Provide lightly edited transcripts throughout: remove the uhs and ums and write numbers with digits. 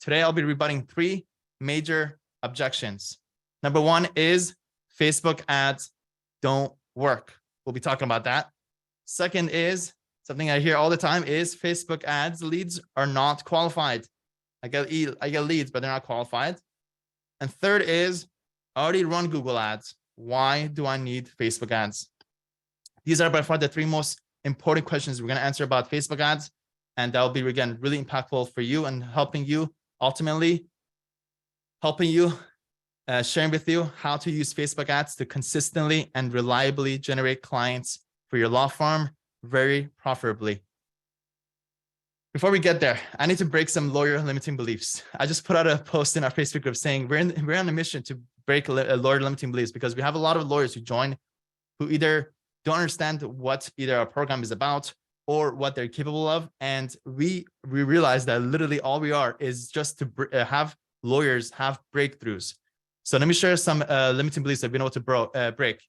Today, I'll be rebutting 3 major objections. Number 1 is Facebook ads don't work. We'll be talking about that. Second is something I hear all the time is Facebook ads leads are not qualified. I get leads, but they're not qualified. And third is I already run Google ads. Why do I need Facebook ads? These are by far the 3 most important questions we're going to answer about Facebook ads. And that will be, again, really impactful for you and helping you, ultimately sharing with you how to use Facebook ads to consistently and reliably generate clients for your law firm very profitably. Before we get there, I need to break some lawyer limiting beliefs. I just put out a post in our Facebook group saying we're on a mission to break lawyer limiting beliefs because we have a lot of lawyers who join who either don't understand what either our program is about or what they're capable of. And we realize that literally all we are is just to have lawyers have breakthroughs. So let me share some limiting beliefs I've been able to break.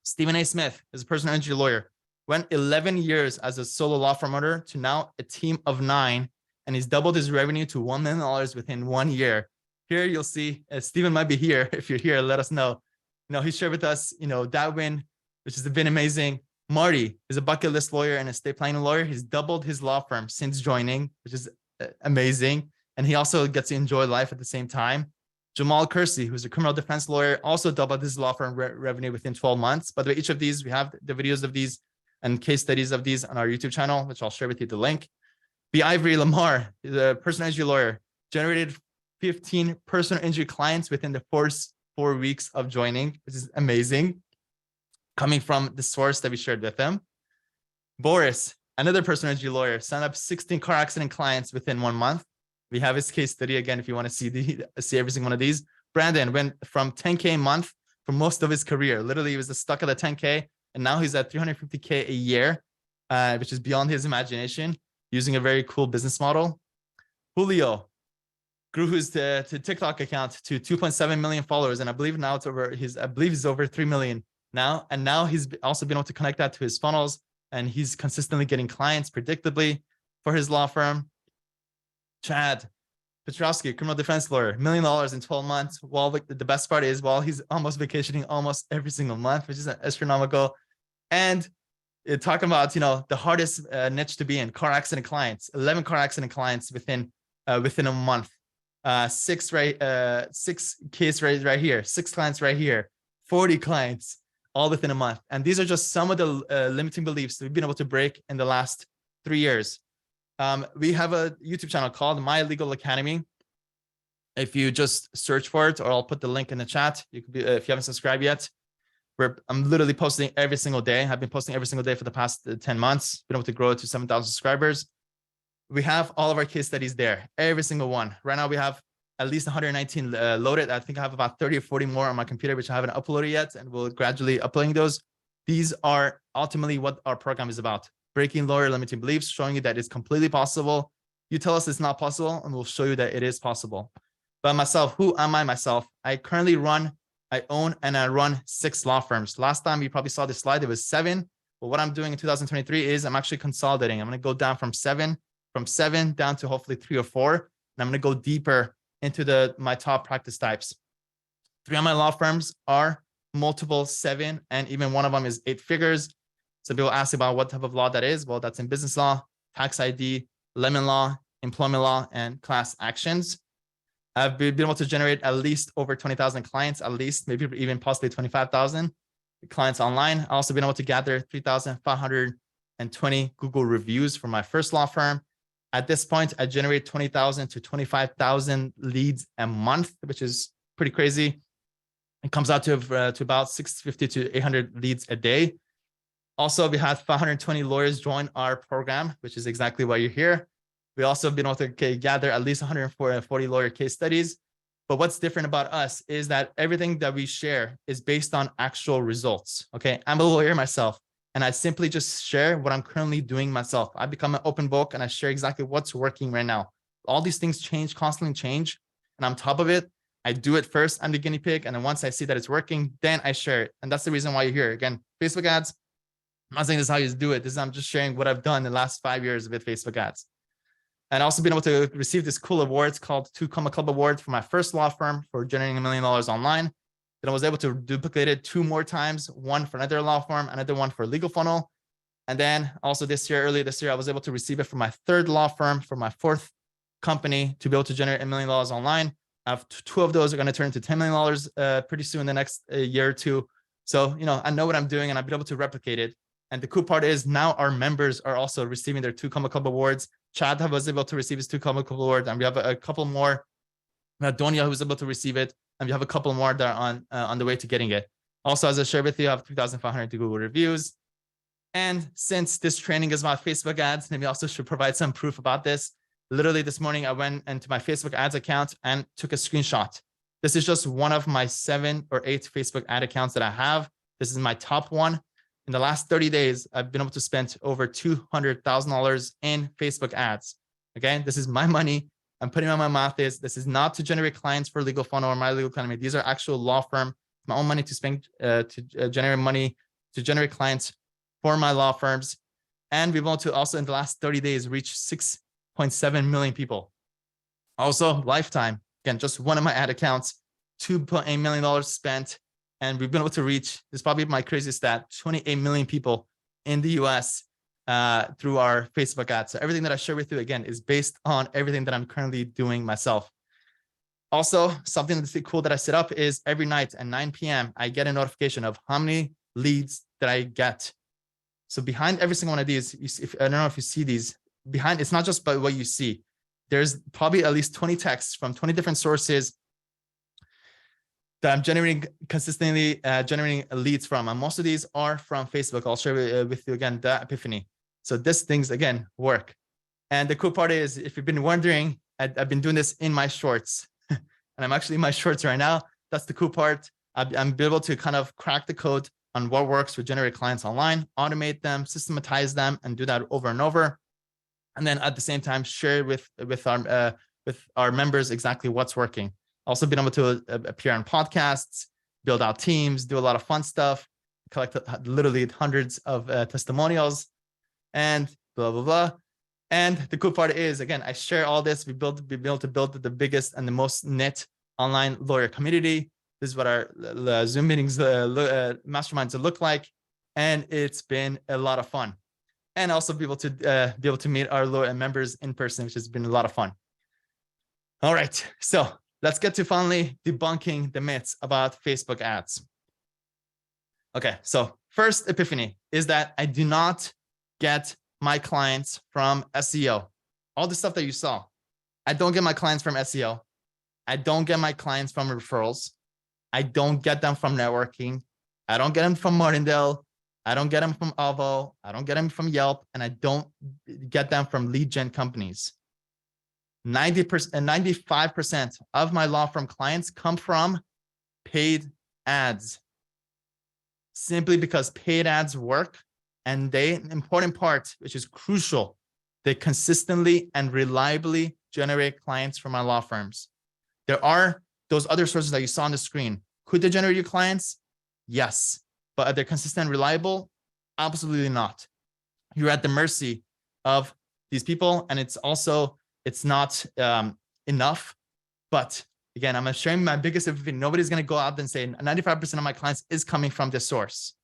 Stephen A. Smith is a personal injury lawyer. Went 11 years as a solo law firm owner to now a team of 9, and he's doubled his revenue to $1 million within 1 year. Here you'll see, Stephen might be here. If you're here, let us know. He shared with us, that win, which has been amazing. Marty is a bucket list lawyer and estate planning lawyer. He's doubled his law firm since joining, which is amazing. And he also gets to enjoy life at the same time. Jamal Kersey, who's a criminal defense lawyer, also doubled his law firm revenue within 12 months. By the way, each of these, we have the videos of these and case studies of these on our YouTube channel, which I'll share with you the link. B. Ivory Lamar is a personal injury lawyer, generated 15 personal injury clients within the first 4 weeks of joining, which is amazing, coming from the source that we shared with him. Boris, another personal injury lawyer, signed up 16 car accident clients within 1 month. We have his case study again if you want to see every single one of these. Brandon went from 10K a month for most of his career. Literally, he was stuck at a 10K. And now he's at 350K a year, which is beyond his imagination, using a very cool business model. Julio grew his TikTok account to 2.7 million followers, and I believe now it's over. He's over 3 million now, and now he's also been able to connect that to his funnels, and he's consistently getting clients predictably for his law firm. Chad Petrovsky, criminal defense lawyer, $1 million in 12 months. While the best part is, while he's almost vacationing almost every single month, which is astronomical. And talking about, the hardest niche to be in, car accident clients, 11 car accident clients within a month, 6 case right here, 6 clients right here, 40 clients, all within a month. And these are just some of the limiting beliefs that we've been able to break in the last 3 years. We have a YouTube channel called My Legal Academy. If you just search for it, or I'll put the link in the chat, you could be, if you haven't subscribed yet. I'm literally posting every single day. I've been posting every single day for the past 10 months. Been able to grow it to 7,000 subscribers. We have all of our case studies there, every single one. Right now, we have at least 119 loaded. I think I have about 30 or 40 more on my computer, which I haven't uploaded yet, and we'll gradually uploading those. These are ultimately what our program is about. Breaking lawyer limiting beliefs, showing you that it's completely possible. You tell us it's not possible, and we'll show you that it is possible. But myself, who am I myself? I currently own and I run 6 law firms. Last time you probably saw this slide, it was 7. But what I'm doing in 2023 is I'm actually consolidating. I'm going to go down from 7 down to hopefully 3 or 4. And I'm going to go deeper into my top practice types. 3 of my law firms are multiple 7, and even one of them is 8 figures. So people ask about what type of law that is. Well, that's in business law, tax ID, lemon law, employment law, and class actions. I've been able to generate at least over 20,000 clients, at least, maybe even possibly 25,000 clients online. I've also been able to gather 3,520 Google reviews for my first law firm. At this point, I generate 20,000 to 25,000 leads a month, which is pretty crazy. It comes out to about 650 to 800 leads a day. Also, we had 520 lawyers join our program, which is exactly why you're here. We also have been able to gather at least 140 lawyer case studies. But what's different about us is that everything that we share is based on actual results. Okay, I'm a lawyer myself, and I simply just share what I'm currently doing myself. I become an open book and I share exactly what's working right now. All these things constantly change. And on top of it, I do it first. I'm the guinea pig. And then once I see that it's working, then I share it. And that's the reason why you're here. Again, Facebook ads. I'm not saying this is how you do it. I'm just sharing what I've done in the last 5 years with Facebook ads. And also been able to receive this cool awards called 2 Comma Club Award for my first law firm for generating $1 million online. Then I was able to duplicate it 2 more times, one for another law firm, another one for Legal Funnel. And then also earlier this year, I was able to receive it for my 3rd law firm, for my 4th company, to be able to generate $1 million online. I have 2 of those are going to turn into $10 million pretty soon in the next year or 2. So, I know what I'm doing, and I've been able to replicate it. And the cool part is now our members are also receiving their 2 Comma Club awards. Chad was able to receive his 2 Comma Club award, and we have a couple more. Donia, who's able to receive it, and we have a couple more that are on the way to getting it. Also, as I shared with you, I have 3,500 Google reviews. And since this training is about Facebook ads, maybe also should provide some proof about this. Literally this morning, I went into my Facebook ads account and took a screenshot. This is just one of my 7 or 8 Facebook ad accounts that I have. This is my top one. In the last 30 days, I've been able to spend over $200,000 in Facebook ads. Okay, this is my money. I'm putting on my mouth. This is not to generate clients for Legal Funnel or My Legal Economy. These are actual law firm, my own money to spend to generate money, to generate clients for my law firms. And we've also in the last 30 days reached 6.7 million people. Also, lifetime, again, just one of my ad accounts, $2.8 million spent. And we've been able to reach, this is probably my craziest stat, 28 million people in the US through our Facebook ads. So everything that I share with you, again, is based on everything that I'm currently doing myself. Also, something that's cool that I set up is every night at 9 p.m., I get a notification of how many leads that I get. So behind every single one of these, I don't know if you see these, behind, it's not just by what you see. There's probably at least 20 texts from 20 different sources that I'm generating consistently, generating leads from. And most of these are from Facebook. I'll share with you again, the epiphany. So these things, again, work. And the cool part is, if you've been wondering, I've been doing this in my shorts. And I'm actually in my shorts right now. That's the cool part. I'm able to kind of crack the code on what works to generate clients online, automate them, systematize them, and do that over and over. And then at the same time, share with our members exactly what's working. Also been able to appear on podcasts, build out teams, do a lot of fun stuff, collect literally hundreds of testimonials, and blah, blah, blah. And the cool part is, again, I share all this. We've been able to build the biggest and the most knit online lawyer community. This is what our Zoom meetings, masterminds look like. And it's been a lot of fun. And also be able to meet our lawyer members in person, which has been a lot of fun. All right, so let's get to finally debunking the myths about Facebook ads. Okay, so first epiphany is that I do not get my clients from SEO. All the stuff that you saw, I don't get my clients from SEO. I don't get my clients from referrals. I don't get them from networking. I don't get them from Martindale. I don't get them from Avvo. I don't get them from Yelp. And I don't get them from lead gen companies. 90% and 95% of my law firm clients come from paid ads, simply because paid ads work. And an important part, which is crucial, they consistently and reliably generate clients for my law firms. There are those other sources that you saw on the screen. Could they generate your clients? Yes. But are they consistent and reliable? Absolutely not. You're at the mercy of these people. And it's not enough. But again, I'm sharing my biggest epiphany. Nobody's going to go out and say 95% of my clients is coming from this source.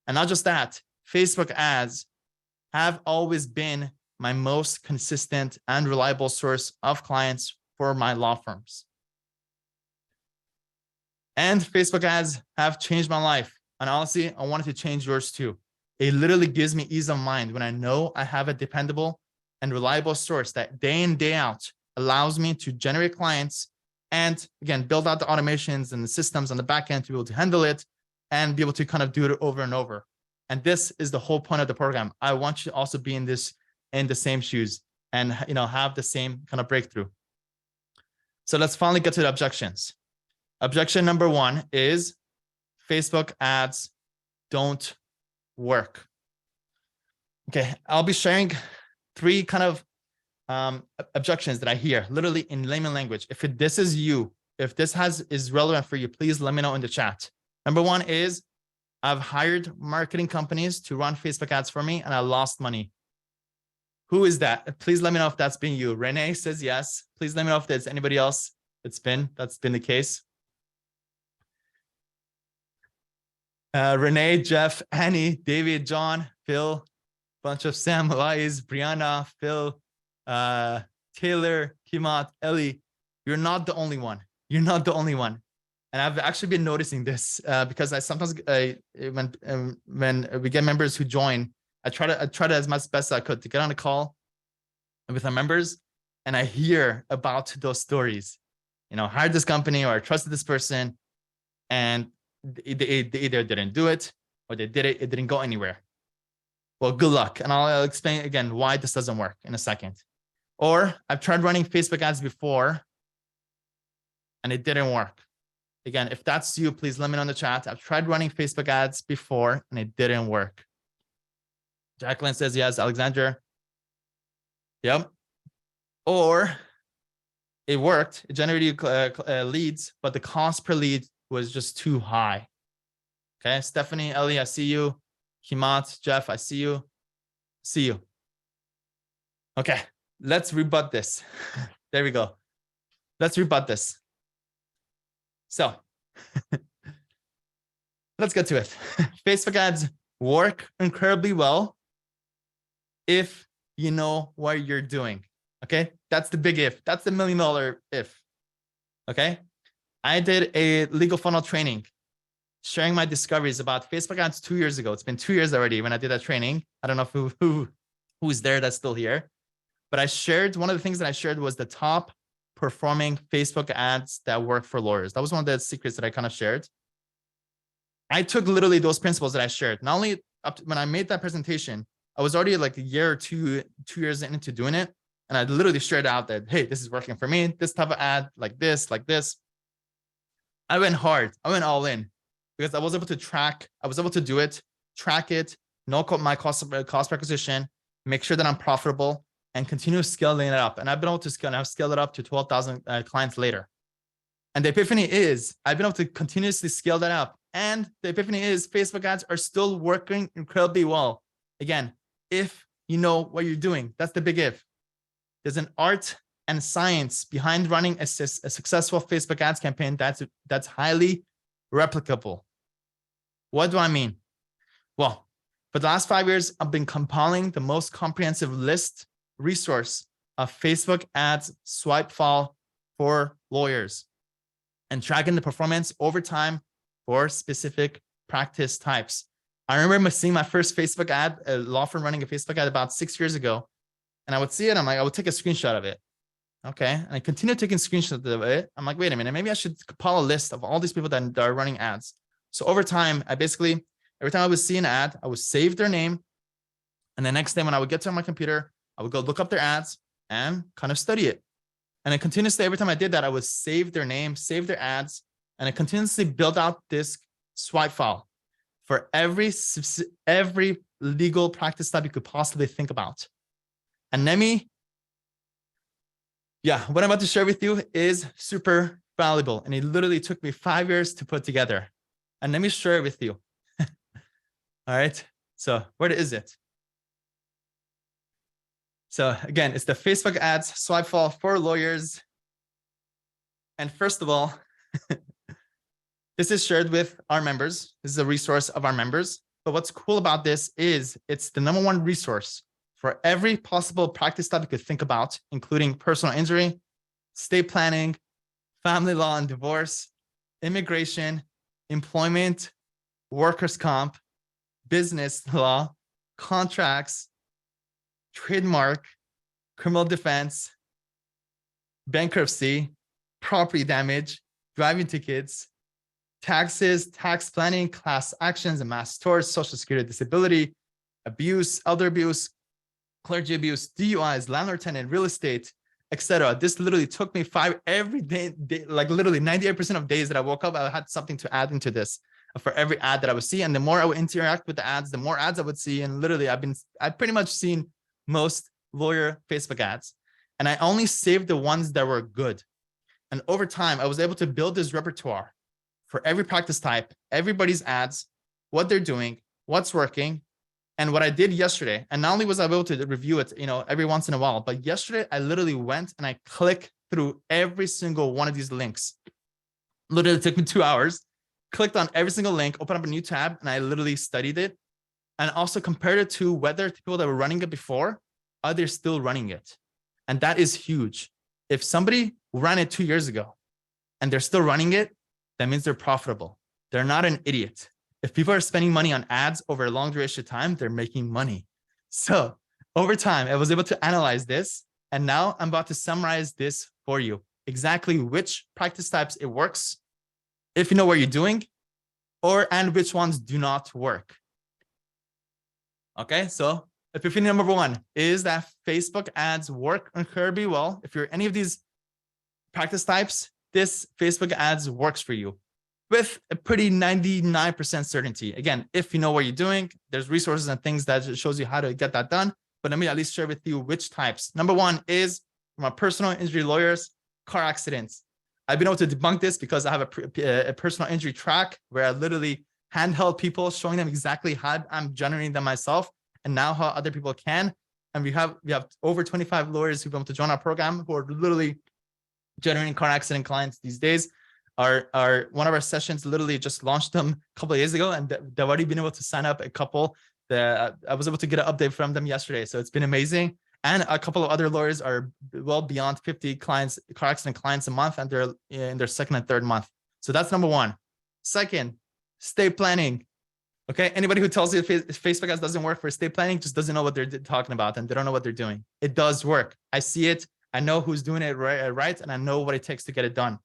And not just that, Facebook ads have always been my most consistent and reliable source of clients for my law firms. And Facebook ads have changed my life. And honestly, I wanted to change yours too. It literally gives me ease of mind when I know I have a dependable and reliable source that day in, day out allows me to generate clients and, again, build out the automations and the systems on the back end to be able to handle it and be able to kind of do it over and over. And this is the whole point of the program. I want you to also be in the same shoes and, have the same kind of breakthrough. So let's finally get to the objections. Objection number 1 is Facebook ads don't work. Okay, I'll be sharing 3 kind of objections that I hear literally in layman language. If this is you, if this is relevant for you, please let me know in the chat. Number 1 is, I've hired marketing companies to run Facebook ads for me and I lost money. Who is that? Please let me know if that's been you. Renee says yes. Please let me know if there's anybody else that's been the case. Renee, Jeff, Annie, David, John, Phil, bunch of Sam Mollai's, Brianna, Phil, Taylor, Kimat, Ellie. You're not the only one. You're not the only one. And I've actually been noticing this because I sometimes when we get members who join, I try to as much best as I could to get on a call with our members, and I hear about those stories. You know, hired this company or I trusted this person, and they either didn't do it or they did it. It didn't go anywhere. Well, good luck, and I'll explain again why this doesn't work in a second. Or I've tried running Facebook ads before, and it didn't work. Again, if that's you, please let me know in the chat. I've tried running Facebook ads before and it didn't work. Jacqueline says yes. Alexander. Yep. Or it worked. It generated leads, but the cost per lead was just too high. Okay. Stephanie, Ellie, I see you. Himat, Jeff, I see you. See you. Okay. Let's rebut this. There we go. Let's rebut this. So let's get to it. Facebook ads work incredibly well if you know what you're doing. Okay, that's the big if. That's the $1 million if. Okay, I did a legal funnel training sharing my discoveries about Facebook ads 2 years ago. It's been 2 years already when I did that training. I don't know who's there that's still here, but I shared, one of the things that I shared was the top performing Facebook ads that work for lawyers. That was one of the secrets that I kind of shared. I took literally those principles that I shared. Not only up to, when I made that presentation, I was already like a year or 2 years into doing it. And I literally shared out that, hey, this is working for me. This type of ad, like this, like this. I went hard. I went all in because I was able to track. I was able to do it, track it, know my cost per acquisition, make sure that I'm profitable, and continue scaling it up. And I've been able to scale, and I've scaled it up to 12,000 clients later. And the epiphany is I've been able to continuously scale that up. And the epiphany is Facebook ads are still working incredibly well. Again, if you know what you're doing, that's the big if. There's an art and science behind running a successful Facebook ads campaign that's highly replicable. What do I mean? Well, for the last 5 years, I've been compiling the most comprehensive resource of Facebook ads swipe file for lawyers and tracking the performance over time for specific practice types. I remember seeing my first Facebook ad, a law firm running a Facebook ad about 6 years ago. And I would see it. I'm like, I would take a screenshot of it. Okay. And I continue taking screenshots of it. I'm like, wait a minute, maybe I should compile a list of all these people that are running ads. So over time, I basically, every time I would see an ad, I would save their name. And the next day when I would get to my computer, I would go look up their ads and kind of study it. And I continuously, every time I did that, I would save their name, save their ads, and I continuously build out this swipe file for every legal practice type you could possibly think about. And what I'm about to share with you is super valuable. And it literally took me 5 years to put together. And let me share it with you. All right. So where is it? So again, it's the Facebook ads swipe file for lawyers. And first of all, this is shared with our members. This is a resource of our members. But what's cool about this is it's the #1 resource for every possible practice type you could think about, including personal injury, estate planning, family law and divorce, immigration, employment, workers' comp, business law, contracts, trademark, criminal defense, bankruptcy, property damage, driving tickets, taxes, tax planning, class actions, and mass torts, social security disability, abuse, elder abuse, clergy abuse, DUIs, landlord-tenant, real estate, etc. This literally took me every day, like literally 98% of days that I woke up, I had something to add into this for every ad that I would see. And the more I would interact with the ads, the more ads I would see. And literally, I've pretty much seen most lawyer Facebook ads. And I only saved the ones that were good. And over time, I was able to build this repertoire for every practice type, everybody's ads, what they're doing, what's working, And what I did yesterday, and not only was I able to review it, every once in a while, but yesterday I literally went and I clicked through every single one of these links. Literally took me 2 hours, clicked on every single link, opened up a new tab, and I literally studied it and also compared it to whether people that were running it before, are they still running it? And that is huge. If somebody ran it 2 years ago and they're still running it, that means they're profitable. They're not an idiot. If people are spending money on ads over a long duration of time, they're making money. So over time, I was able to analyze this. And now I'm about to summarize this for you. Exactly which practice types it works, if you know what you're doing, and which ones do not work. Okay, so epiphany number 1 is that Facebook ads work on Clergy well. If you're any of these practice types, this Facebook ads works for you with a pretty 99% certainty. Again, if you know what you're doing, there's resources and things that shows you how to get that done. But let me at least share with you which types. Number 1 is from our personal injury lawyers, car accidents. I've been able to debunk this because I have a personal injury track where I literally handheld people, showing them exactly how I'm generating them myself and now how other people can. And we have over 25 lawyers who've been able to join our program who are literally generating car accident clients these days. One of our sessions literally just launched them a couple of days ago, and they've already been able to sign up a couple. I was able to get an update from them yesterday, so it's been amazing. And a couple of other lawyers are well beyond 50 clients, car accident clients a month, and they're in their second and third month. So that's number 1. Second, estate planning. Okay, anybody who tells you Facebook ads doesn't work for estate planning just doesn't know what they're talking about, and they don't know what they're doing. It does work. I see it. I know who's doing it right, and I know what it takes to get it done.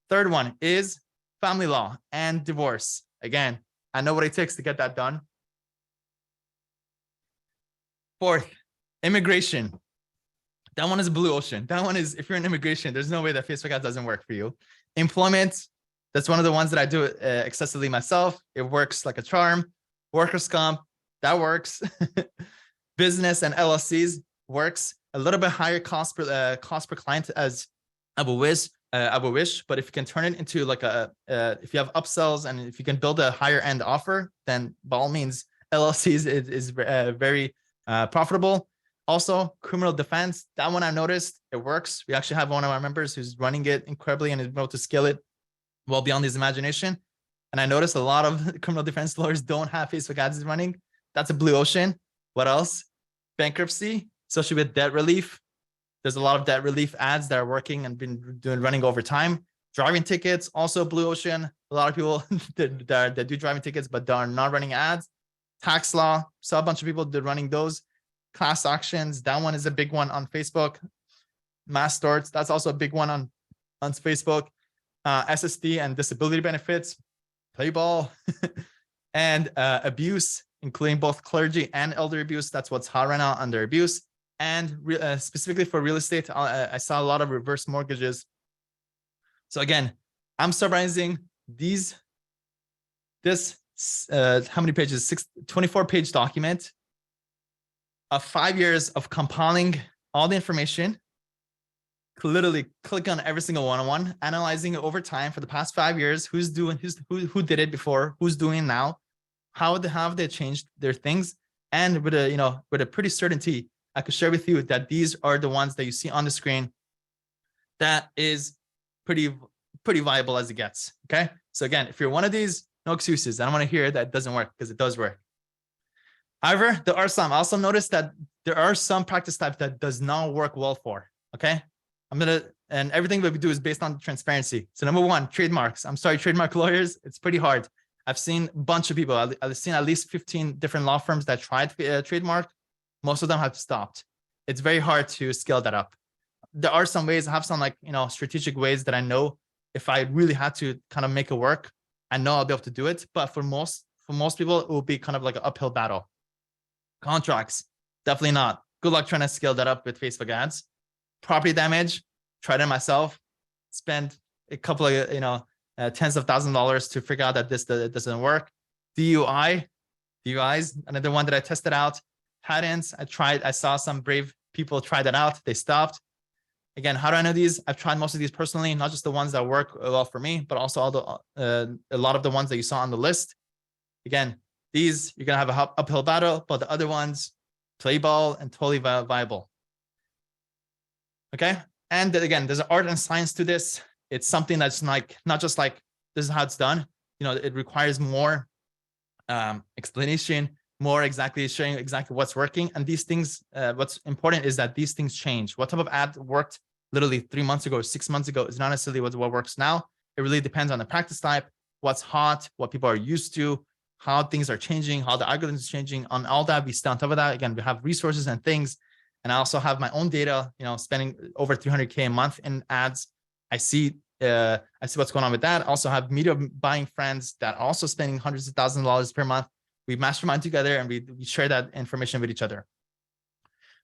Third one is family law and divorce. Again, I know what it takes to get that done. Fourth, immigration. That one is a blue ocean. That one is, if you're in immigration, there's no way that Facebook ads doesn't work for you. Employment, that's one of the ones that I do excessively myself. It works like a charm. Workers' comp, that works. Business and LLCs works. A little bit higher cost per client as I would wish, but if you can turn it into like if you have upsells and if you can build a higher end offer, then by all means, LLCs is very profitable. Also, criminal defense, that one I noticed it works. We actually have one of our members who's running it incredibly and is able to scale it well beyond his imagination. And I noticed a lot of criminal defense lawyers don't have Facebook ads running. That's a blue ocean. What else? Bankruptcy, especially with debt relief. There's a lot of debt relief ads that are working and been running over time. Driving tickets, also blue ocean. A lot of people that do driving tickets, but they are not running ads. Tax law, saw a bunch of people running those. Class actions, that one is a big one on Facebook. Mass torts, that's also a big one on Facebook. SSD and disability benefits, play ball, and abuse, including both clergy and elder abuse. That's what's hot right now under abuse. And specifically for real estate, I saw a lot of reverse mortgages. So again, I'm summarizing this how many pages? 24-page document of 5 years of compiling all the information. Literally click on every single one-on-one, analyzing it over time for the past 5 years. Who did it before? Who's doing now? How have they changed their things? And with a pretty certainty, I could share with you that these are the ones that you see on the screen. That is pretty viable as it gets. Okay. So again, if you're one of these, no excuses. I don't want to hear that it doesn't work, because it does work. However, there are some. I also noticed that there are some practice types that does not work well for. Okay. And everything that we do is based on transparency. So number 1, trademarks. I'm sorry, trademark lawyers. It's pretty hard. I've seen a bunch of people. I've seen at least 15 different law firms that tried trademark. Most of them have stopped. It's very hard to scale that up. There are some ways. I have some strategic ways that I know if I really had to kind of make it work, I know I'll be able to do it. But for most people, it will be kind of like an uphill battle. Contracts, definitely not. Good luck trying to scale that up with Facebook ads. Property damage, tried it myself. Spent a couple of tens of thousands of dollars to figure out that this doesn't work. DUIs, another one that I tested out. Patents, I saw some brave people try that out. They stopped. Again, how do I know these? I've tried most of these personally, not just the ones that work well for me, but also a lot of the ones that you saw on the list. Again, These, you're going to have an uphill battle, but the other ones, play ball and totally viable. Okay. And then again, there's an art and science to this. It's something that's like, not just like, this is how it's done. You know, it requires more explanation, more exactly showing exactly what's working. And these things, what's important is that these things change. What type of ad worked literally 3 months ago, 6 months ago is not necessarily what works now. It really depends on the practice type, what's hot, what people are used to, how things are changing, how the algorithm is changing. On all that, we stay on top of that. Again, we have resources and things. And I also have my own data, you know, spending over 300K a month in ads. I see what's going on with that. I also have media buying friends that are also spending hundreds of thousands of dollars per month. We mastermind together and we share that information with each other.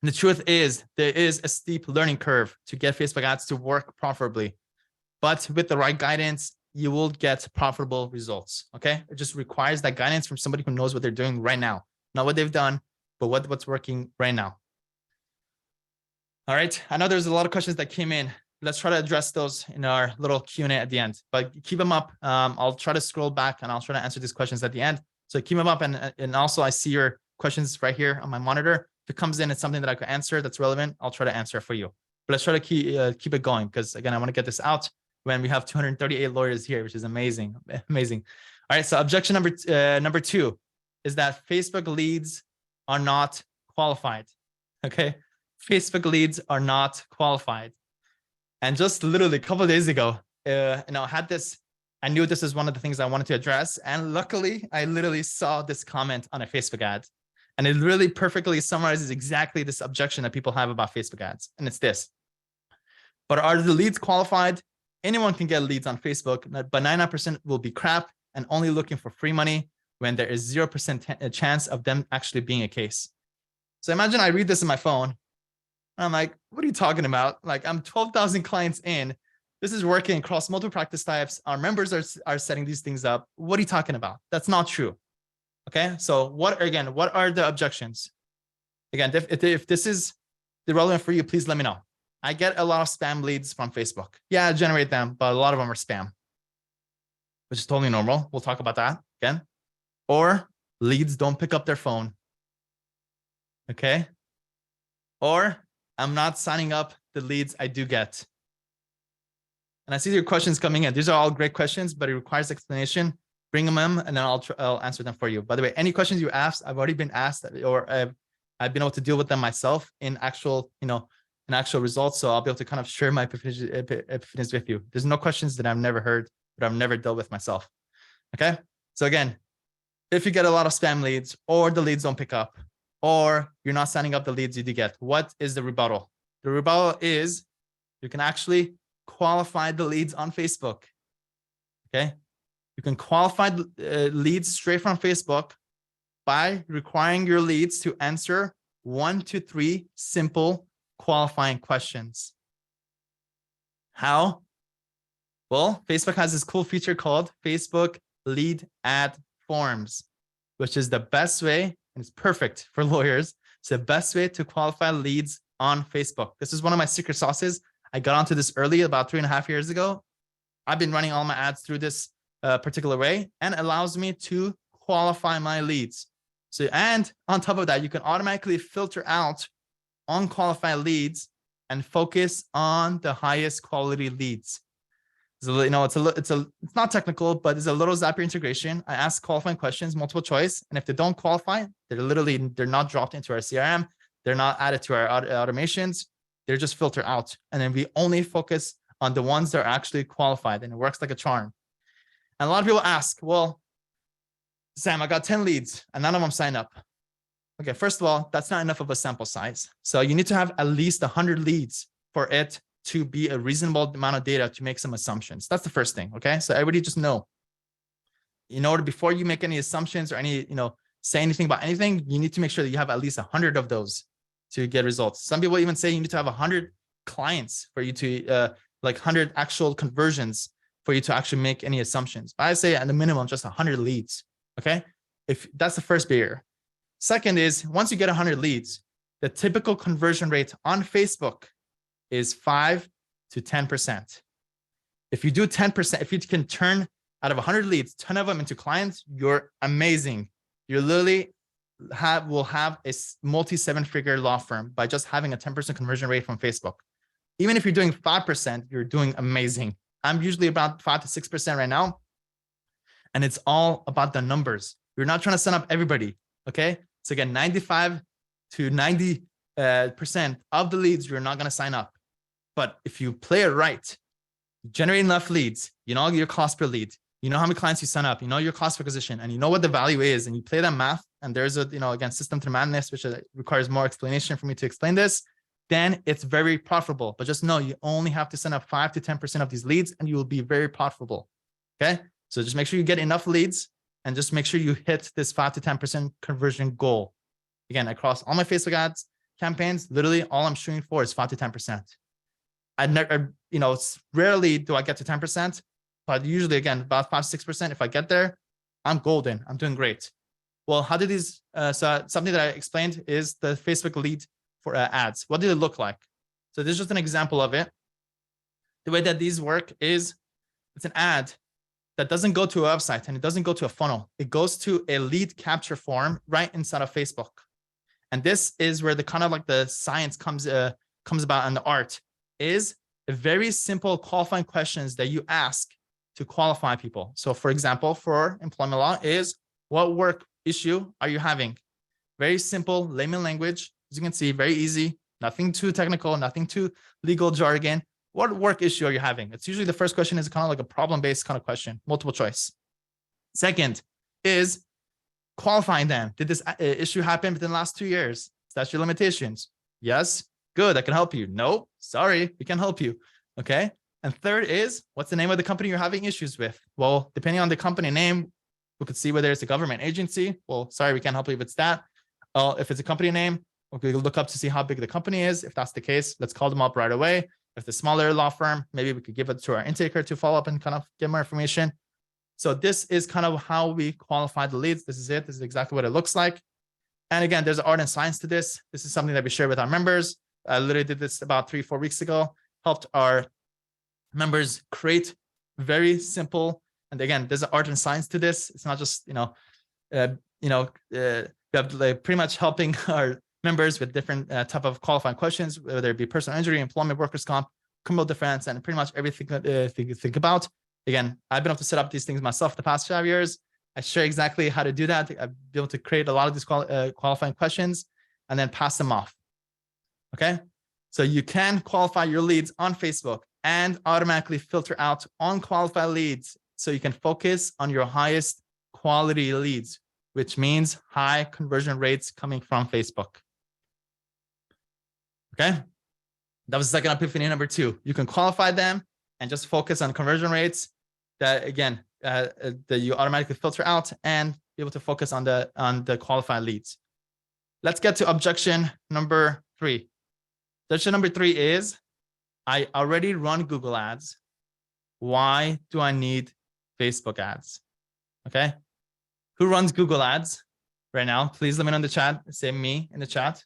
And the truth is, there is a steep learning curve to get Facebook ads to work profitably. But with the right guidance, you will get profitable results. Okay. It just requires that guidance from somebody who knows what they're doing right now, not what they've done, but what's working right now. All right. I know there's a lot of questions that came in. Let's try to address those in our little Q&A at the end, but keep them up. I'll try to scroll back and I'll try to answer these questions at the end. So keep them up. And also I see your questions right here on my monitor. If it comes in, it's something that I could answer that's relevant, I'll try to answer it for you. But let's try to keep it going, because again, I want to get this out when we have 238 lawyers here, which is amazing. Amazing. All right. So objection number 2 is that Facebook leads are not qualified. Okay. Facebook leads are not qualified. And just literally a couple of days ago, I knew this is one of the things I wanted to address. And luckily, I literally saw this comment on a Facebook ad. And it really perfectly summarizes exactly this objection that people have about Facebook ads. And it's this. But are the leads qualified? Anyone can get leads on Facebook, but 99% will be crap and only looking for free money when there is 0% chance of them actually being a case. So imagine I read this in my phone. And I'm like, what are you talking about? Like, I'm 12,000 clients in. This is working across multiple practice types. Our members are setting these things up. What are you talking about? That's not true. Okay. So what are the objections? Again, if this is irrelevant for you, please let me know. I get a lot of spam leads from Facebook. Yeah, I generate them, but a lot of them are spam, which is totally normal. We'll talk about that again. Or leads don't pick up their phone. Okay. Or I'm not signing up the leads I do get. And I see your questions coming in. These are all great questions, but it requires explanation. Bring them in, and then I'll answer them for you. By the way, any questions you asked, I've already been asked, or I've been able to deal with them myself in actual results. So I'll be able to kind of share my epiphanies with you. There's no questions that I've never heard, but I've never dealt with myself. Okay. So again, if you get a lot of spam leads, or the leads don't pick up, or you're not signing up the leads you do get, what is the rebuttal? The rebuttal is you can actually qualify the leads on Facebook. Okay. You can qualify leads straight from Facebook by requiring your leads to answer 1 to 3 simple qualifying questions. How? Well, Facebook has this cool feature called Facebook Lead Ad Forms, which is the best way, and it's perfect for lawyers. It's the best way to qualify leads on Facebook. This is one of my secret sauces. I got onto this early, about 3.5 years ago. I've been running all my ads through this particular way, and allows me to qualify my leads. So, and on top of that, you can automatically filter out unqualified leads and focus on the highest quality leads. So, it's not technical, but it's a little Zapier integration. I ask qualifying questions, multiple choice, and if they don't qualify, they're not dropped into our CRM. They're not added to our automations. They're just filtered out, and then we only focus on the ones that are actually qualified, and it works like a charm. And a lot of people ask, well, Sam, I got 10 leads and none of them sign up. Okay, first of all, that's not enough of a sample size. So you need to have at least 100 leads for it to be a reasonable amount of data to make some assumptions. That's the first thing. Okay, so everybody just know, in order, before you make any assumptions or say anything about anything, you need to make sure that you have at least 100 of those to get results. Some people even say you need to have 100 clients for you to, 100 actual conversions for you to actually make any assumptions. But I say at the minimum, just 100 leads. Okay. If that's the first barrier. Second is, once you get 100 leads, the typical conversion rate on Facebook is 5 to 10%. If you do 10%, if you can turn out of 100 leads, 10 of them into clients, you're amazing. You literally will have a multi-7-figure law firm by just having a 10% conversion rate from Facebook. Even if you're doing 5%, you're doing amazing. I'm usually about 5 to 6% right now. And it's all about the numbers. You're not trying to sign up everybody. Okay. So again, 95 to 90% of the leads, you're not going to sign up. But if you play it right, generate enough leads, you know your cost per lead, you know how many clients you sign up, you know your cost per acquisition, and you know what the value is, and you play that math, and there's a, again, system to madness, which requires more explanation for me to explain this, then it's very profitable. But just know you only have to send up 5 to 10% of these leads, and you will be very profitable. Okay. So just make sure you get enough leads, and just make sure you hit this 5 to 10% conversion goal. Again, across all my Facebook ads campaigns, literally all I'm shooting for is 5 to 10%. I never, rarely do I get to 10%, but usually, again, about 5 to 6%. If I get there, I'm golden. I'm doing great. Well, how did these, so something that I explained is the Facebook lead for ads. What did it look like? So this is just an example of it. The way that these work is it's an ad that doesn't go to a website and it doesn't go to a funnel. It goes to a lead capture form right inside of Facebook. And this is where the kind of like the science comes about, and the art is a very simple qualifying questions that you ask to qualify people. So for example, for employment law is, what work issue are you having? Very simple layman language. As you can see, very easy, nothing too technical, nothing too legal jargon. What work issue are you having? It's usually the first question is kind of like a problem-based kind of question, multiple choice. Second is qualifying them. Did this issue happen within the last 2 years? Statute of limitations. Yes. Good. I can help you. No, sorry, we can't help you. Okay. And third is, what's the name of the company you're having issues with? Well, depending on the company name, we could see whether it's a government agency. Well, sorry, we can't help you if it's that. If it's a company name, we could look up to see how big the company is. If that's the case, let's call them up right away. If it's a smaller law firm, maybe we could give it to our intaker to follow up and kind of get more information. So this is kind of how we qualify the leads. This is it. This is exactly what it looks like. And again, there's art and science to this. This is something that we share with our members. I literally did this about 3-4 weeks ago, helped our members create very simple. And again, there's an art and science to this. It's not just, we have like pretty much helping our members with different type of qualifying questions, whether it be personal injury, employment, workers' comp, criminal defense, and pretty much everything that you think about. Again, I've been able to set up these things myself the past 5 years. I share exactly how to do that. I've been able to create a lot of these qualifying questions and then pass them off. Okay, so you can qualify your leads on Facebook and automatically filter out unqualified leads so you can focus on your highest quality leads, which means high conversion rates coming from Facebook. Okay, that was second epiphany number 2. You can qualify them and just focus on conversion rates that, again, that you automatically filter out and be able to focus on the qualified leads. Let's get to objection number 3. Objection number 3 is, I already run Google ads. Why do I need Facebook ads? Okay. Who runs Google ads right now? Please let me know in the chat. Say me in the chat.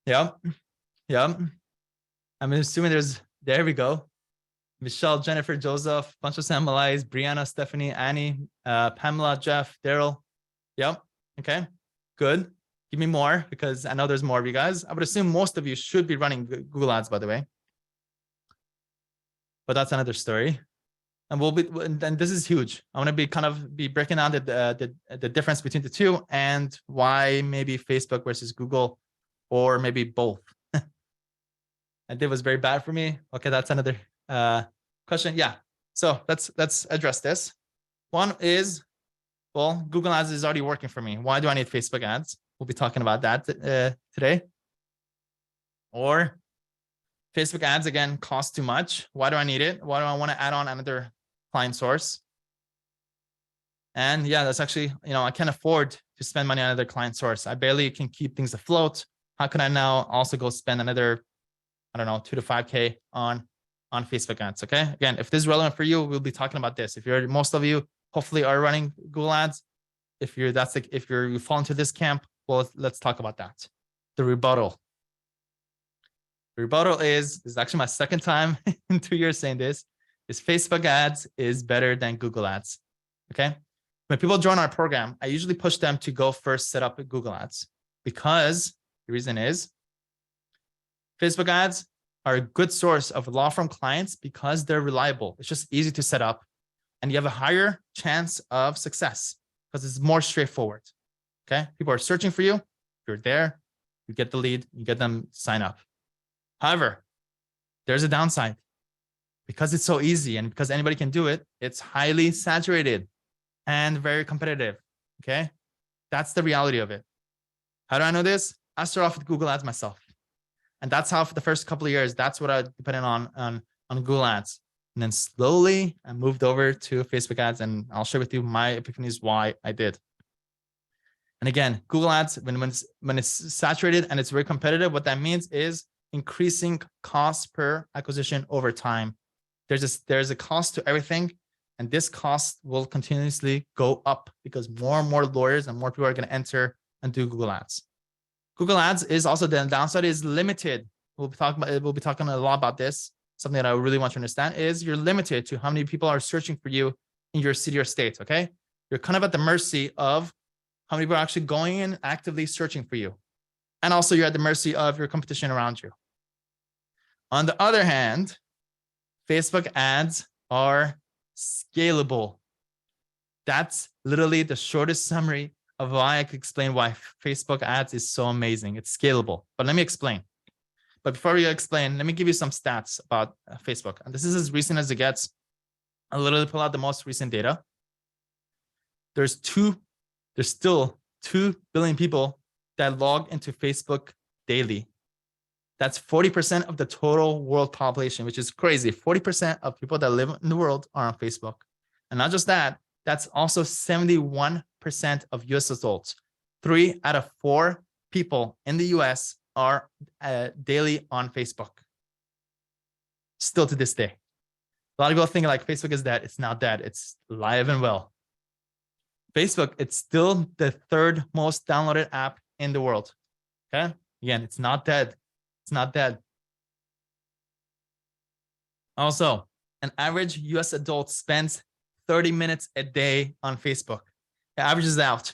Yep. I'm assuming there we go. Michelle, Jennifer, Joseph, bunch of Sam Mollaei, Brianna, Stephanie, Annie, Pamela, Jeff, Daryl. Yep. Okay, good. Give me more, because I know there's more of you guys. I would assume most of you should be running Google ads, by the way. But that's another story. And and this is huge. I want to be breaking down the difference between the two and why maybe Facebook versus Google, or maybe both. And it was very bad for me. Okay, that's another question. Yeah. So let's address this. One is, well, Google ads is already working for me. Why do I need Facebook ads? We'll be talking about that today. Or Facebook ads, again, cost too much. Why do I need it? Why do I want to add on another client source? And yeah, that's actually, I can't afford to spend money on another client source. I barely can keep things afloat. How can I now also go spend another, I don't know, 2 to 5K on Facebook ads? Okay. Again, if this is relevant for you, we'll be talking about this. If most of you hopefully are running Google ads, if you fall into this camp, well, let's talk about that. The rebuttal. The rebuttal is actually my second time in 2 years saying this, is Facebook ads is better than Google ads. Okay. When people join our program, I usually push them to go first set up Google Ads, because the reason is Facebook ads are a good source of law firm clients because they're reliable. It's just easy to set up, and you have a higher chance of success because it's more straightforward. Okay, people are searching for you. You're there, you get the lead, you get them sign up. However, there's a downside. Because it's so easy and because anybody can do it, it's highly saturated and very competitive. Okay, that's the reality of it. How do I know this? I started off with Google Ads myself, and that's how for the first couple of years, that's what I depended on Google Ads. And then slowly I moved over to Facebook ads, and I'll share with you my epiphanies why I did. And again, Google Ads, when it's saturated and it's very competitive, what that means is increasing cost per acquisition over time. There's a cost to everything, and this cost will continuously go up because more and more lawyers and more people are going to enter and do Google Ads. Google Ads is also, the downside is limited. We'll be talking a lot about this. Something that I really want to understand is you're limited to how many people are searching for you in your city or state. Okay, you're kind of at the mercy of how many people are actually going in actively searching for you, and also you're at the mercy of your competition around you. On the other hand, Facebook ads are scalable. That's literally the shortest summary of why I could explain why Facebook ads is so amazing. It's scalable, but let me explain. But before we explain, let me give you some stats about Facebook. And this is as recent as it gets. I'll literally pull out the most recent data. There's still 2 billion people that log into Facebook daily. That's 40% of the total world population, which is crazy. 40% of people that live in the world are on Facebook. And not just that, that's also 71% of US adults. 3 out of 4 people in the US are daily on Facebook. Still to this day. A lot of people think like Facebook is dead. It's not dead. It's alive and well. Facebook, it's still the 3rd most downloaded app in the world. Okay? Again, it's not dead. It's not dead. Also, an average US adult spends 30 minutes a day on Facebook. It averages out,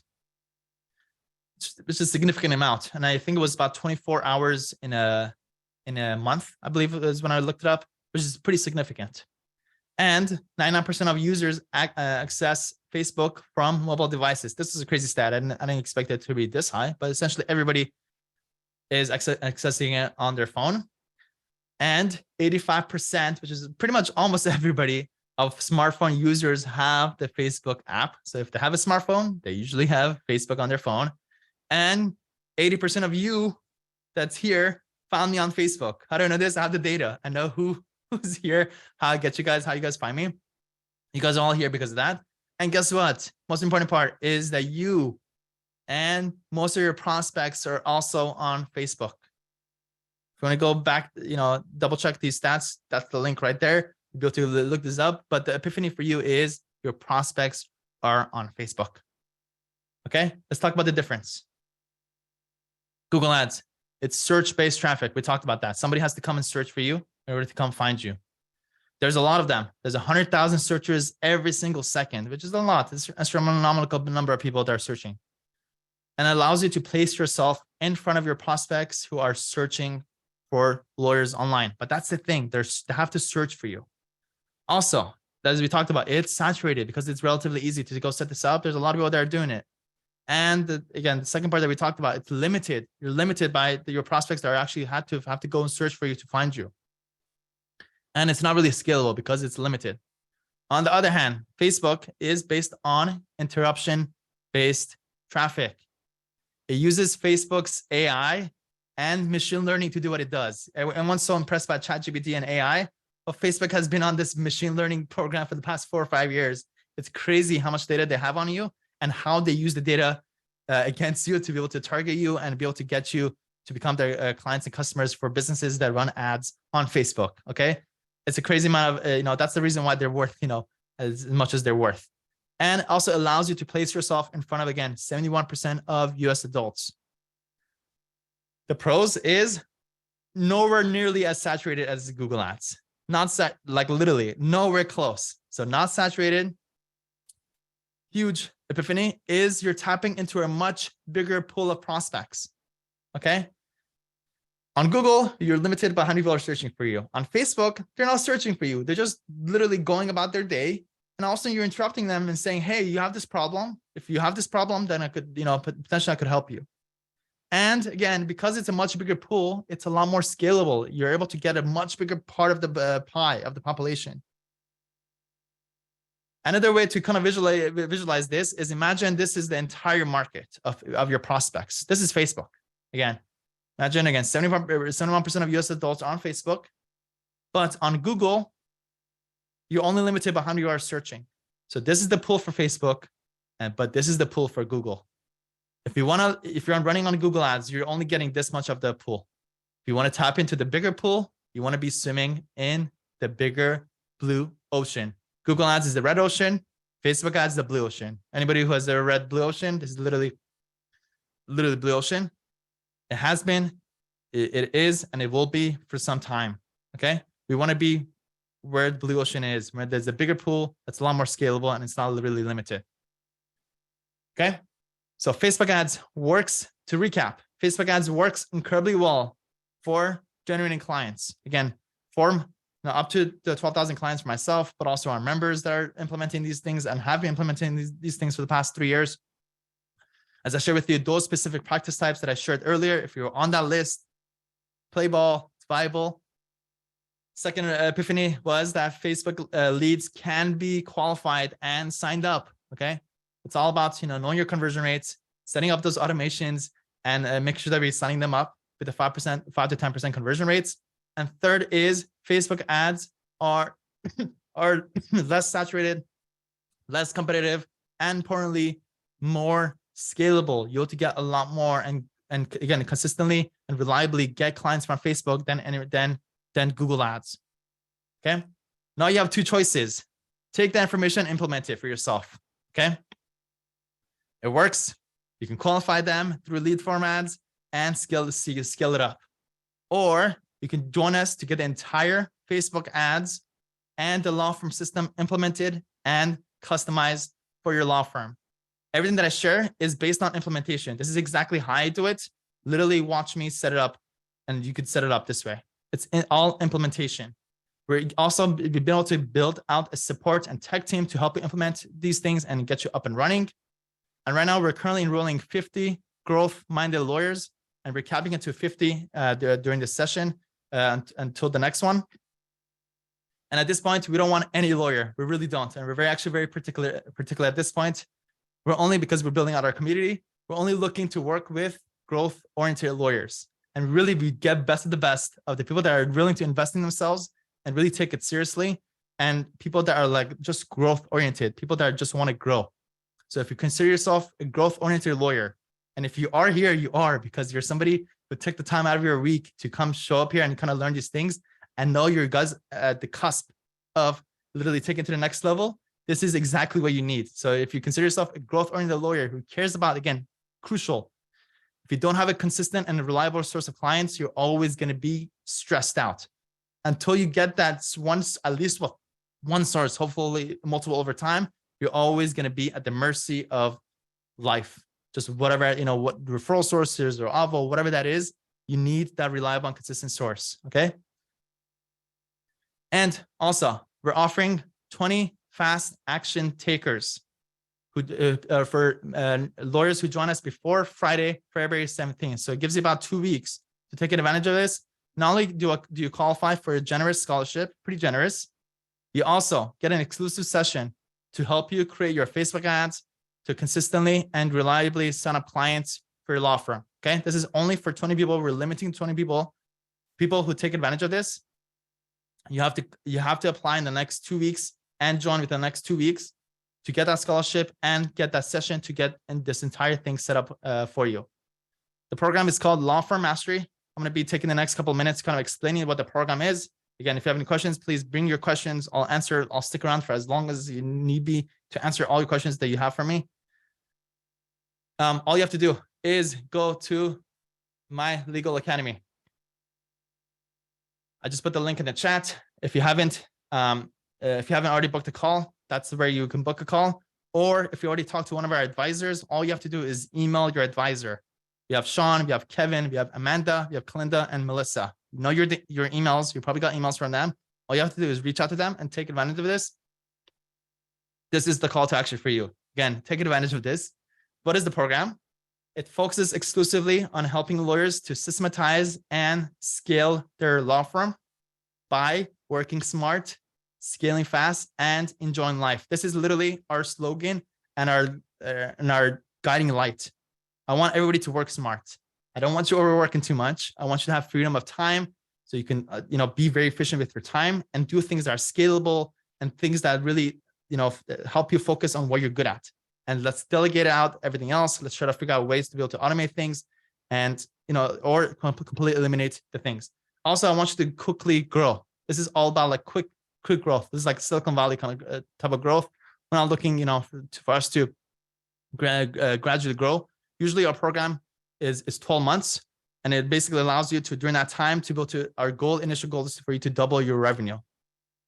which is a significant amount. And I think it was about 24 hours in a month, I believe it was when I looked it up, which is pretty significant. And 99% of users access Facebook from mobile devices. This is a crazy stat. I didn't expect it to be this high, but essentially everybody is accessing it on their phone. And 85%, which is pretty much almost everybody of smartphone users, have the Facebook app. So if they have a smartphone, they usually have Facebook on their phone. And 80% of you that's here found me on Facebook. How do I know this? I have the data. I know who's here, how I get you guys, how you guys find me. You guys are all here because of that. And guess what? Most important part is that you and most of your prospects are also on Facebook. If you want to go back, double check these stats, that's the link right there. You'll be able to look this up. But the epiphany for you is your prospects are on Facebook. Okay, let's talk about the difference. Google Ads, it's search-based traffic. We talked about that. Somebody has to come and search for you in order to come find you. There's a lot of them. There's 100,000 searchers every single second, which is a lot. It's an astronomical number of people that are searching. And it allows you to place yourself in front of your prospects who are searching for lawyers online. But that's the thing. They have to search for you. Also, as we talked about, it's saturated because it's relatively easy to go set this up. There's a lot of people that are doing it. And again, the second part that we talked about, it's limited. You're limited by your prospects that are actually have to go and search for you to find you. And it's not really scalable because it's limited. On the other hand, Facebook is based on interruption-based traffic. It uses Facebook's AI and machine learning to do what it does. Everyone's so impressed by ChatGPT and AI, but Facebook has been on this machine learning program for the past 4 or 5 years. It's crazy how much data they have on you and how they use the data against you to be able to target you and be able to get you to become their clients and customers for businesses that run ads on Facebook. Okay, it's a crazy amount of that's the reason why they're worth as much as they're worth. And also allows you to place yourself in front of, again, 71% of US adults. The pros is nowhere nearly as saturated as Google Ads. Like literally nowhere close. So not saturated, huge epiphany is you're tapping into a much bigger pool of prospects. Okay. On Google, you're limited by how many people are searching for you. On Facebook, they're not searching for you. They're just literally going about their day. And also you're interrupting them and saying, hey, you have this problem. If you have this problem, then I could, potentially I could help you. And again, because it's a much bigger pool, it's a lot more scalable. You're able to get a much bigger part of the pie of the population. Another way to kind of visualize this is imagine this is the entire market of your prospects. This is Facebook. Again, imagine again, 71% of US adults are on Facebook, but on Google, you're only limited by how many you are searching. So this is the pool for Facebook, but this is the pool for Google. If you're running on Google Ads, you're only getting this much of the pool. If you want to tap into the bigger pool, you want to be swimming in the bigger blue ocean. Google Ads is the red ocean. Facebook Ads is the blue ocean. Anybody who has ever read blue ocean, this is literally blue ocean. It has been, it is, and it will be for some time. Okay. We want to be where the blue ocean is, where there's a bigger pool that's a lot more scalable and it's not really limited. Okay. So Facebook ads works, to recap, Facebook ads works incredibly well for generating clients. Again, up to the 12,000 clients for myself, but also our members that are implementing these things and have been implementing these things for the past 3 years. As I shared with you, those specific practice types that I shared earlier, if you're on that list, play ball, it's viable. Second epiphany was that Facebook leads can be qualified and signed up. Okay. It's all about, knowing your conversion rates, setting up those automations, and make sure that we're signing them up with the 5 to 10% conversion rates. And third is Facebook ads are less saturated, less competitive, and importantly, more scalable. You'll to get a lot more and again, consistently and reliably get clients from Facebook than Google ads. Okay. Now you have two choices. Take that information, implement it for yourself. Okay. It works. You can qualify them through lead form ads and scale it up. Or you can join us to get the entire Facebook ads and the law firm system implemented and customized for your law firm. Everything that I share is based on implementation. This is exactly how I do it. Literally watch me set it up, and you could set it up this way. It's all implementation. We're also be able to build out a support and tech team to help you implement these things and get you up and running. And right now we're currently enrolling 50 growth-minded lawyers, and we're capping it to 50 during this session until the next one. And at this point, we don't want any lawyer. We really don't. And we're actually very particular at this point. We're only, because we're building out our community, we're only looking to work with growth-oriented lawyers. And really, we get best of the best of the people that are willing to invest in themselves and really take it seriously. And people that are like just growth-oriented, people that just want to grow. So if you consider yourself a growth-oriented lawyer, and if you are here, you are, because you're somebody who took the time out of your week to come show up here and kind of learn these things and know you're guys at the cusp of literally taking to the next level, this is exactly what you need. So if you consider yourself a growth-oriented lawyer who cares about, again, crucial, if you don't have a consistent and reliable source of clients, you're always going to be stressed out until you get that once, at least one source, hopefully multiple over time. You're always going to be at the mercy of life. Just whatever, what referral sources or Avo, whatever that is, you need that reliable and consistent source. Okay. And also, we're offering 20 fast action takers for lawyers who join us before Friday, February 17th. So it gives you about 2 weeks to take advantage of this. Not only do you qualify for a generous scholarship, pretty generous, you also get an exclusive session to help you create your Facebook ads to consistently and reliably sign up clients for your law firm. Okay. This is only for 20 people. We're limiting 20 people who take advantage of this. You have to apply in the next 2 weeks and join within the next 2 weeks to get that scholarship and get that session to get this entire thing set up for you. The program is called Law Firm Mastery. I'm going to be taking the next couple of minutes kind of explaining what the program is. Again, if you have any questions, please bring your questions. I'll stick around for as long as you need me to answer all your questions that you have for me. All you have to do is go to my legal academy. I just put the link in the chat. If you haven't already booked a call, that's where you can book a call. Or if you already talked to one of our advisors, all you have to do is email your advisor. We have Sean, we have Kevin, we have Amanda, we have Kalinda, and Melissa. You know your emails. You probably got emails from them. All you have to do is reach out to them and take advantage of this. This is the call to action for you. Again, take advantage of this. What is the program? It focuses exclusively on helping lawyers to systematize and scale their law firm by working smart, scaling fast, and enjoying life. This is literally our slogan and our guiding light. I want everybody to work smart. I don't want you overworking too much. I want you to have freedom of time so you can, be very efficient with your time and do things that are scalable and things that really, help you focus on what you're good at. And let's delegate out everything else. Let's try to figure out ways to be able to automate things and, or completely eliminate the things. Also, I want you to quickly grow. This is all about like quick growth. This is like Silicon Valley kind of type of growth. We're not looking, for us to gradually grow. Usually our program is 12 months, and it basically allows you to, during that time, to go to our initial goal is for you to double your revenue.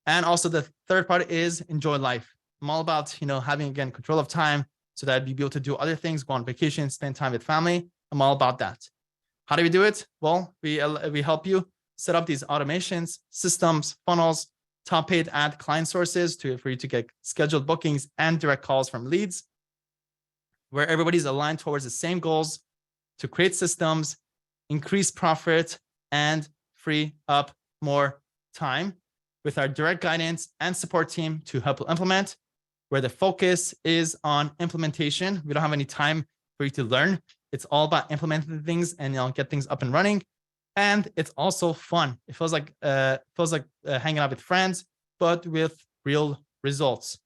And also the third part is enjoy life. I'm all about, having, again, control of time so that you'll be able to do other things, go on vacation, spend time with family. I'm all about that. How do we do it? Well, we help you set up these automations, systems, funnels, top paid ad client sources for you to get scheduled bookings and direct calls from leads, where everybody's aligned towards the same goals to create systems, increase profit, and free up more time with our direct guidance and support team to help you implement, where the focus is on implementation. We don't have any time for you to learn. It's all about implementing things and get things up and running. And it's also fun. It feels like hanging out with friends, but with real results.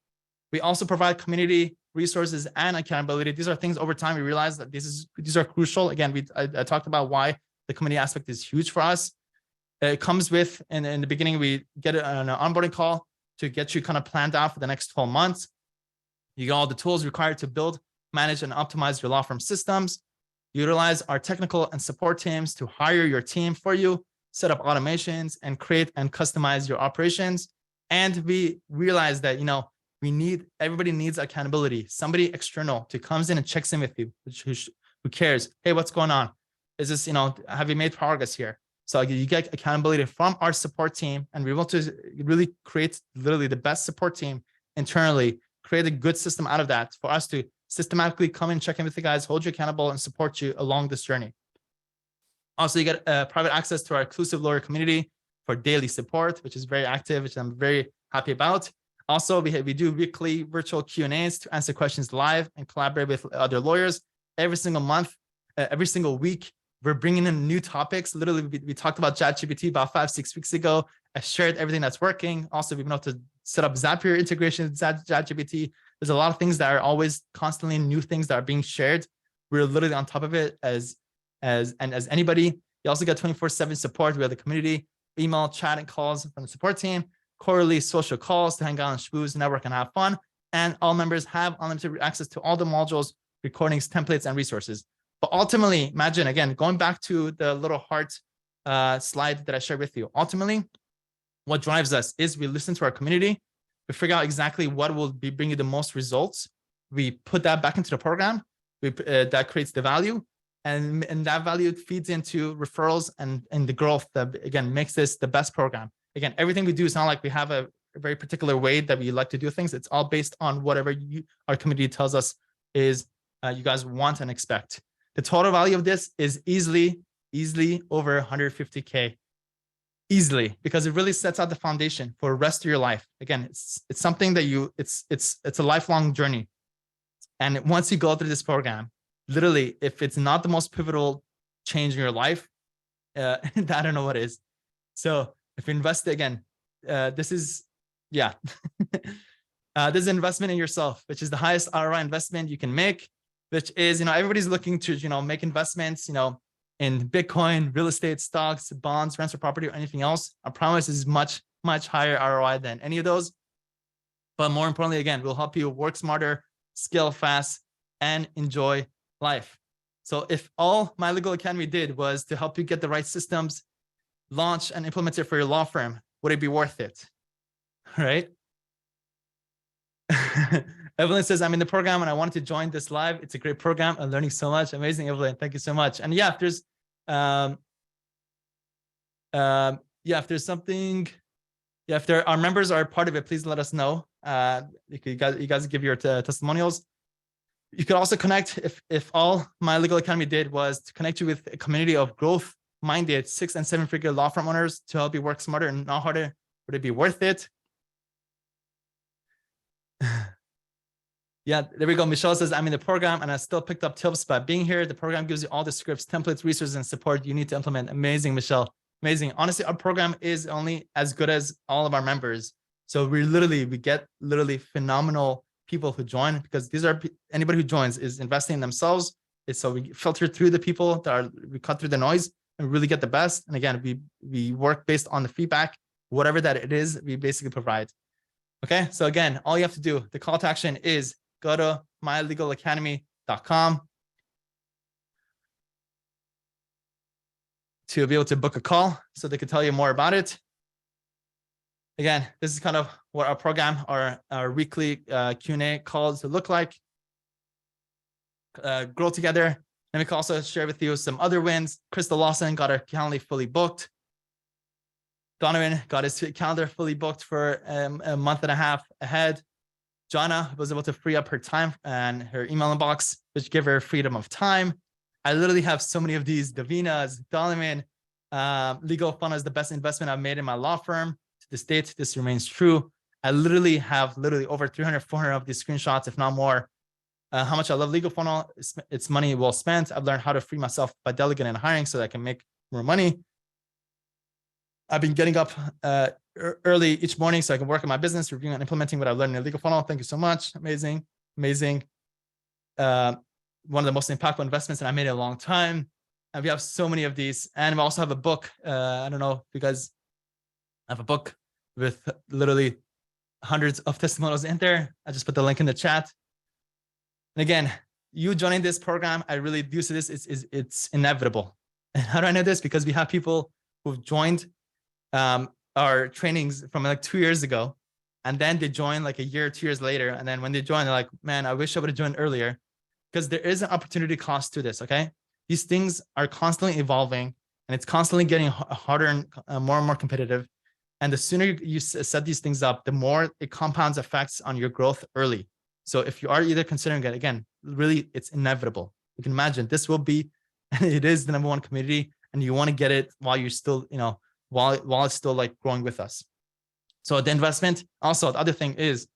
We also provide community resources and accountability. These are things over time we realize that these are crucial. Again, I talked about why the community aspect is huge for us. It comes with, in the beginning, we get an onboarding call to get you kind of planned out for the next 12 months. You get all the tools required to build, manage, and optimize your law firm systems. Utilize our technical and support teams to hire your team for you, set up automations, and create and customize your operations. And we realize that, everybody needs accountability. Somebody external to comes in and checks in with you, who cares. Hey, what's going on? Is this, have you made progress here? So you get accountability from our support team, and we want to really create literally the best support team internally, create a good system out of that for us to systematically come and check in with you guys, hold you accountable, and support you along this journey. Also, you get private access to our exclusive lawyer community for daily support, which is very active, which I'm very happy about. Also, we do weekly virtual Q&As to answer questions live and collaborate with other lawyers every single month, every single week. We're bringing in new topics. Literally, we talked about ChatGPT about 5-6 weeks ago. I shared everything that's working. Also, we've been able to set up Zapier integration with ChatGPT. There's a lot of things that are always constantly new things that are being shared. We're literally on top of it as anybody. You also get 24/7 support. We have the community, email, chat, and calls from the support team, quarterly social calls to hang out and schmooze, network, and have fun. And all members have unlimited access to all the modules, recordings, templates, and resources. But ultimately, imagine, again, going back to the little heart slide that I shared with you. Ultimately, what drives us is we listen to our community. We figure out exactly what will be bringing the most results. We put that back into the program. That creates the value. And that value feeds into referrals and the growth that, again, makes this the best program. Again, everything we do is not like we have a very particular way that we like to do things. It's all based on whatever our community tells us is you guys want and expect. The total value of this is easily over 150K. Easily, because it really sets out the foundation for the rest of your life. Again, it's something that it's a lifelong journey. And once you go through this program, literally, if it's not the most pivotal change in your life, I don't know what is. So if you invest, again, this is investment in yourself, which is the highest ROI investment you can make, which is, everybody's looking to, make investments, in Bitcoin, real estate, stocks, bonds, rental property, or anything else. I promise is much, much higher ROI than any of those. But more importantly, again, we'll help you work smarter, scale fast, and enjoy life. So if all My Legal Academy did was to help you get the right systems, launch and implement it for your law firm, would it be worth it? Right? Evelyn says, I'm in the program and I wanted to join this live. It's a great program. I'm learning so much. Amazing, Evelyn. Thank you so much. And yeah, if there's if there's something, if there our members are part of it, please let us know. You guys give your testimonials. You could also connect, if all My Legal Academy did was to connect you with a community of growth-minded 6- and 7-figure law firm owners to help you work smarter and not harder, would it be worth it? Yeah, there we go. Michelle says, I'm in the program and I still picked up tips by being here. The program gives you all the scripts, templates, resources, and support you need to implement. Amazing, Michelle. Amazing. Honestly, our program is only as good as all of our members. So we get phenomenal people who join, because these are anybody who joins is investing in themselves. So we filter through the people we cut through the noise and really get the best. And again, we work based on the feedback, whatever that it is, we basically provide. Okay. So again, all you have to do, the call to action is go to mylegalacademy.com to be able to book a call so they can tell you more about it. Again, this is kind of what our program, our weekly Q&A calls look like. Grow together. And we can also share with you some other wins. Crystal Lawson got her calendar fully booked. Donovan got his calendar fully booked for a month and a half ahead. Jana was able to free up her time and her email inbox, which gave her freedom of time. I literally have so many of these. Davina's, Donovan, Legal Funnel is the best investment I've made in my law firm. To this date, this remains true. I literally have over 300, 400 of these screenshots, if not more. How much I love Legal Funnel. It's money well spent. I've learned how to free myself by delegating and hiring so that I can make more money. I've been getting up early each morning so I can work on my business, reviewing and implementing what I've learned in Legal Funnel. Thank you so much. Amazing, amazing. One of the most impactful investments that I made in a long time. And we have so many of these. And we also have a book. I don't know if you guys have a book with literally hundreds of testimonials in there. I just put the link in the chat. And again, you joining this program, I really do see this. It's inevitable. And how do I know this? Because we have people who've joined our trainings from like 2 years ago, and then they join like a year, 2 years later. And then when they join, they're like, man, I wish I would have joined earlier, because there is an opportunity cost to this. Okay. These things are constantly evolving and it's constantly getting harder and more and more competitive. And the sooner you set these things up, the more it compounds effects on your growth early. So if you are either considering it, again, really, it's inevitable. You can imagine this will be, and it is the #1 community, and you want to get it while you're still, while it's still like growing with us. So the investment, also the other thing is,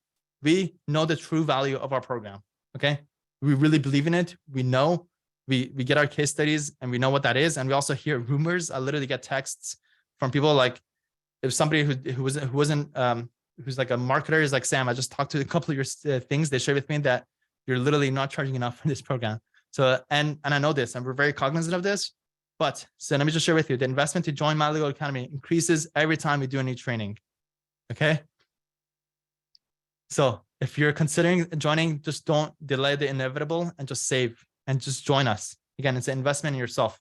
we know the true value of our program. Okay. We really believe in it. We know, we get our case studies and we know what that is. And we also hear rumors. I literally get texts from people like, if somebody who's like a marketer is like, Sam, I just talked to a couple of your things. They share with me that you're literally not charging enough for this program. So, and I know this, and we're very cognizant of this. But so let me just share with you, the investment to join My Legal Academy increases every time we do a new training. Okay. So if you're considering joining, just don't delay the inevitable and just save and just join us. Again, it's an investment in yourself.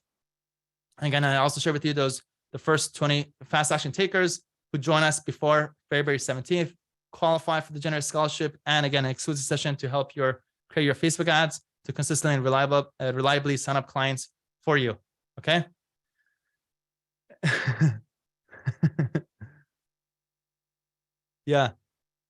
And again, I also share with you the first 20 fast action takers who join us before February 17th, qualify for the generous scholarship. And again, an exclusive session to help create your Facebook ads to consistently and reliably sign up clients for you. Okay. Yeah,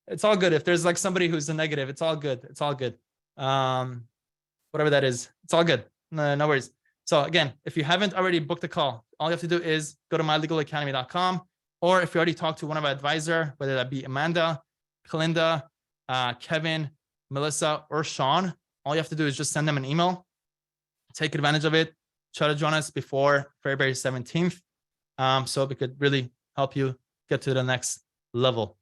it's all good. If there's like somebody who's a negative, it's all good. It's all good. Whatever that is, it's all good. No worries. So again, if you haven't already booked a call, all you have to do is go to mylegalacademy.com, or if you already talked to one of our advisors, whether that be Amanda, Kalinda, Kevin, Melissa, or Sean, all you have to do is just send them an email, take advantage of it, try to join us before February 17th. So we could really help you get to the next level.